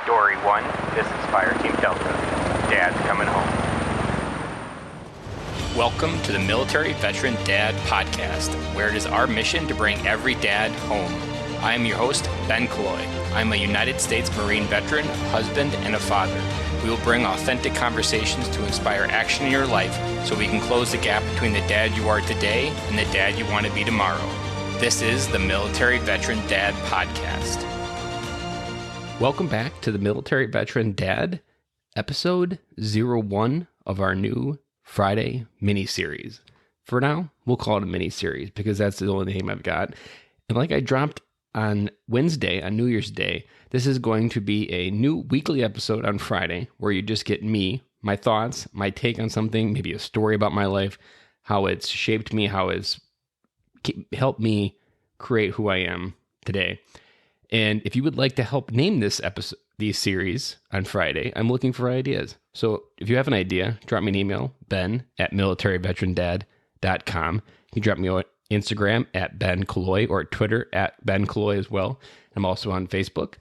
Story 1, this is Fireteam Delta. Dad's coming home. Welcome to the Military Veteran Dad Podcast, where it is our mission to bring every dad home. I am your host, Ben Killoy. I'm a United States Marine veteran, husband, and a father. We will bring authentic conversations to inspire action in your life so we can close the gap between the dad you are today and the dad you want to be tomorrow. This is the Military Veteran Dad Podcast. Welcome back to the Military Veteran Dad, episode 01 of our new Friday mini-series. For now, we'll call it a mini-series because that's the only name I've got. And like I dropped on Wednesday, on New Year's Day, this is going to be a new weekly episode on Friday where you just get me, my thoughts, my take on something, maybe a story about my life, how it's shaped me, how it's helped me create who I am today. And if you would like to help name this episode, these series on Friday, I'm looking for ideas. So if you have an idea, drop me an email, ben@militaryveterandad.com. You can drop me on Instagram @BenKilloy or Twitter @BenKilloy as well. I'm also on Facebook.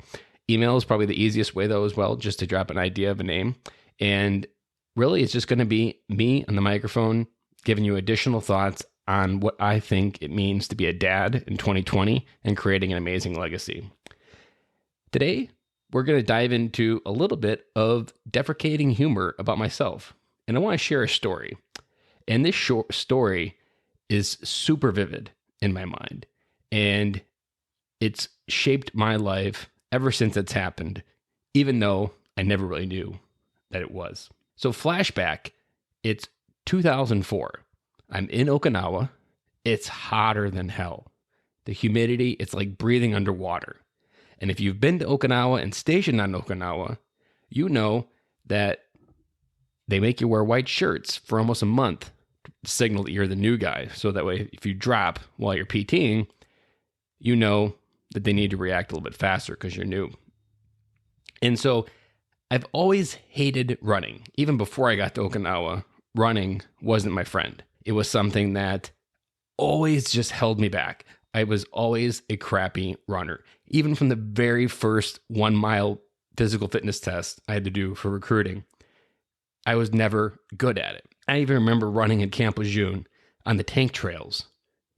Email is probably the easiest way though as well, just to drop an idea of a name. And really it's just going to be me on the microphone giving you additional thoughts on what I think it means to be a dad in 2020 and creating an amazing legacy. Today, we're going to dive into a little bit of deprecating humor about myself. And I want to share a story. And this short story is super vivid in my mind. And it's shaped my life ever since it's happened, even though I never really knew that it was. So flashback, it's 2004. I'm in Okinawa. It's hotter than hell. The humidity, it's like breathing underwater. And if you've been to Okinawa and stationed on Okinawa, you know that they make you wear white shirts for almost a month to signal that you're the new guy. So that way, if you drop while you're PTing, you know that they need to react a little bit faster because you're new. And so I've always hated running. Even before I got to Okinawa, running wasn't my friend. It was something that always just held me back. I was always a crappy runner. Even from the very first 1 mile physical fitness test I had to do for recruiting, I was never good at it. I even remember running in Camp Lejeune on the tank trails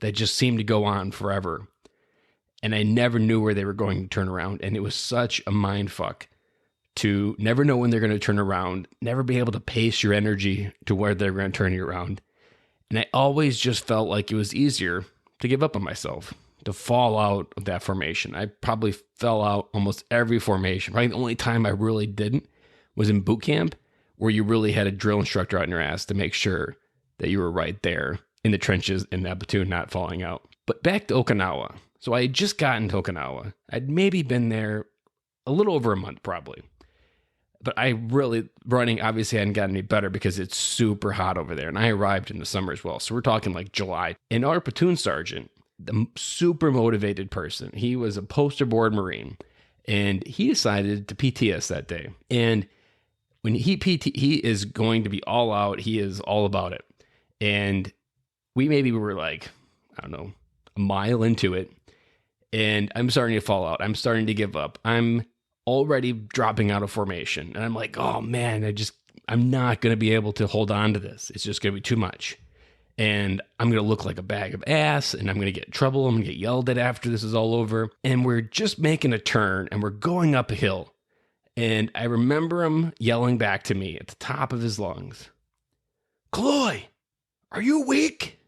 that just seemed to go on forever. And I never knew where they were going to turn around. And it was such a mind fuck to never know when they're going to turn around, never be able to pace your energy to where they're going to turn you around. And I always just felt like it was easier to give up on myself, to fall out of that formation. I probably fell out almost every formation. Probably the only time I really didn't was in boot camp, where you really had a drill instructor out in your ass to make sure that you were right there in the trenches in that platoon, not falling out. But back to Okinawa. So I had just gotten to Okinawa. I'd maybe been there a little over a month probably. But I really, running obviously hadn't gotten any better because it's super hot over there. And I arrived in the summer as well. So we're talking like July. And our platoon sergeant, the super motivated person, he was a poster board Marine. And he decided to PT us that day. And when he is going to be all out. He is all about it. And we were like, I don't know, a mile into it. And I'm starting to fall out. I'm starting to give up. I'm already dropping out of formation. And I'm like, oh man, I'm not going to be able to hold on to this. It's just going to be too much. And I'm going to look like a bag of ass and I'm going to get in trouble. I'm going to get yelled at after this is all over. And we're just making a turn and we're going up a hill. And I remember him yelling back to me at the top of his lungs, "Killoy, are you weak?"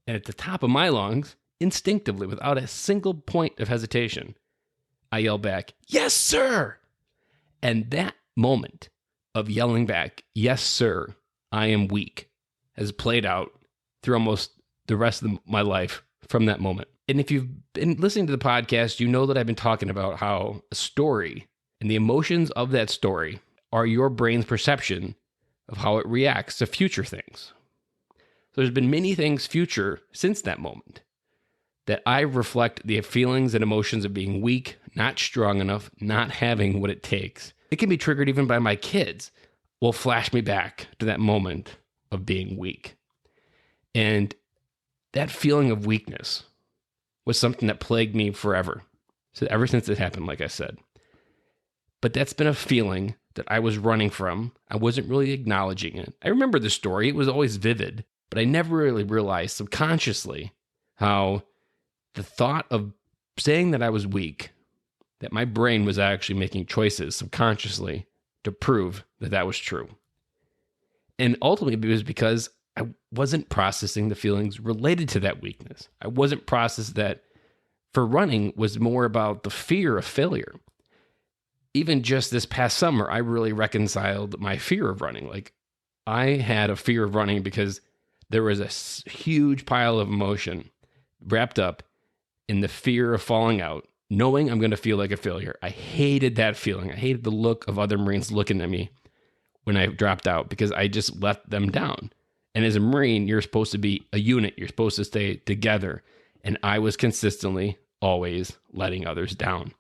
And at the top of my lungs, instinctively, without a single point of hesitation, I yell back, "Yes, sir." And that moment of yelling back, "Yes, sir, I am weak," has played out through almost the rest of my life from that moment. And if you've been listening to the podcast, you know that I've been talking about how a story and the emotions of that story are your brain's perception of how it reacts to future things. So there's been many things future since that moment that I reflect the feelings and emotions of being weak, not strong enough, not having what it takes. It can be triggered even by my kids, will flash me back to that moment of being weak. And that feeling of weakness was something that plagued me forever. So ever since it happened, like I said. But that's been a feeling that I was running from. I wasn't really acknowledging it. I remember the story. It was always vivid, but I never really realized subconsciously how the thought of saying that I was weak, that my brain was actually making choices subconsciously to prove that that was true. And ultimately, it was because I wasn't processing the feelings related to that weakness. I wasn't processing that for running was more about the fear of failure. Even just this past summer, I really reconciled my fear of running. Like, I had a fear of running because there was a huge pile of emotion wrapped up in the fear of falling out, knowing I'm going to feel like a failure. I hated that feeling. I hated the look of other Marines looking at me when I dropped out because I just let them down. And as a Marine, you're supposed to be a unit. You're supposed to stay together. And I was consistently always letting others down.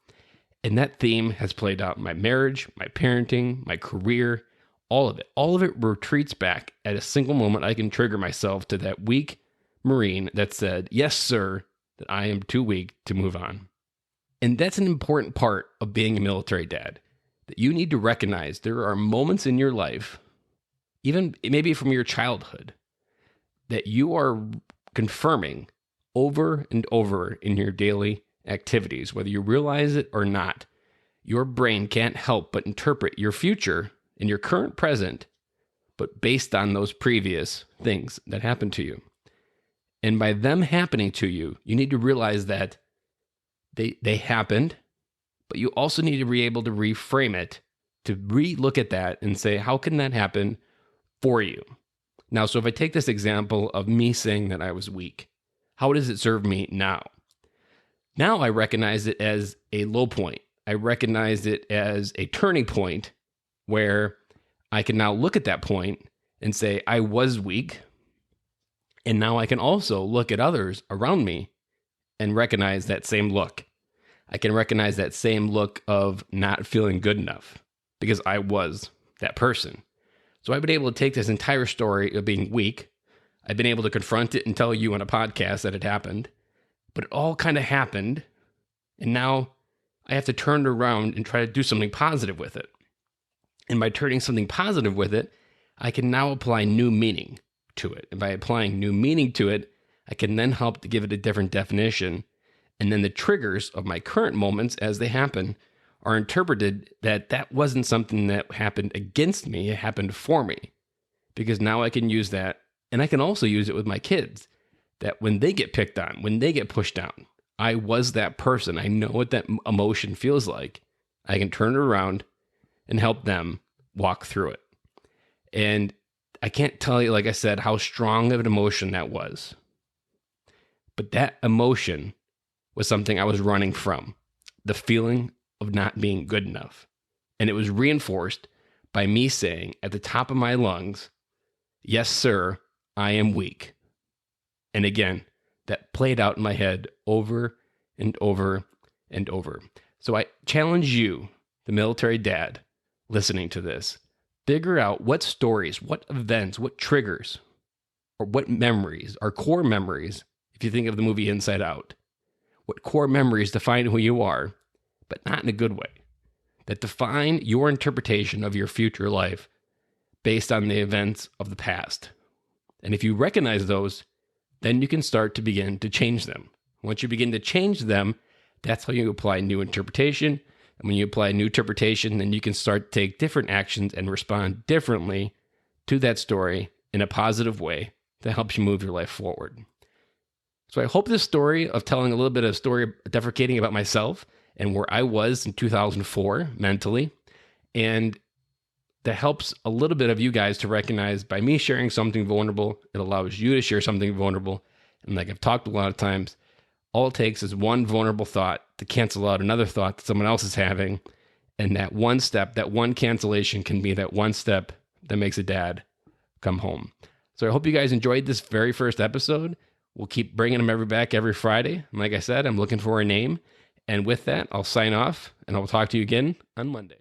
And that theme has played out in my marriage, my parenting, my career, all of it. All of it retreats back at a single moment. I can trigger myself to that weak Marine that said, yes, sir, that I am too weak to move on. And that's an important part of being a military dad, that you need to recognize there are moments in your life, even maybe from your childhood, that you are confirming over and over in your daily activities, whether you realize it or not. Your brain can't help but interpret your future and your current present, but based on those previous things that happened to you. And by them happening to you, you need to realize that they happened, but you also need to be able to reframe it, to re-look at that and say, how can that happen for you? Now, so if I take this example of me saying that I was weak, how does it serve me now? Now I recognize it as a low point. I recognize it as a turning point where I can now look at that point and say, I was weak. And now I can also look at others around me and recognize that same look. I can recognize that same look of not feeling good enough because I was that person. So I've been able to take this entire story of being weak. I've been able to confront it and tell you on a podcast that it happened. But it all kind of happened, and now I have to turn it around and try to do something positive with it. And by turning something positive with it, I can now apply new meaning to it. And by applying new meaning to it, I can then help to give it a different definition. And then the triggers of my current moments as they happen are interpreted that that wasn't something that happened against me, it happened for me. Because now I can use that, and I can also use it with my kids. That when they get picked on, when they get pushed down, I was that person. I know what that emotion feels like. I can turn it around and help them walk through it. And I can't tell you, like I said, how strong of an emotion that was. But that emotion was something I was running from. The feeling of not being good enough. And it was reinforced by me saying at the top of my lungs, yes, sir, I am weak. And again, that played out in my head over and over and over. So I challenge you, the military dad, listening to this, figure out what stories, what events, what triggers, or what memories are core memories, if you think of the movie Inside Out, what core memories define who you are, but not in a good way, that define your interpretation of your future life based on the events of the past. And if you recognize those, then you can start to begin to change them. Once you begin to change them, that's how you apply new interpretation. And when you apply new interpretation, then you can start to take different actions and respond differently to that story in a positive way that helps you move your life forward. So I hope this story of telling a little bit of story defecating about myself and where I was in 2004 mentally, and that helps a little bit of you guys to recognize by me sharing something vulnerable, it allows you to share something vulnerable. And like I've talked a lot of times, all it takes is one vulnerable thought to cancel out another thought that someone else is having. And that one step, that one cancellation can be that one step that makes a dad come home. So I hope you guys enjoyed this very first episode. We'll keep bringing them back every Friday. And like I said, I'm looking for a name. And with that, I'll sign off and I'll talk to you again on Monday.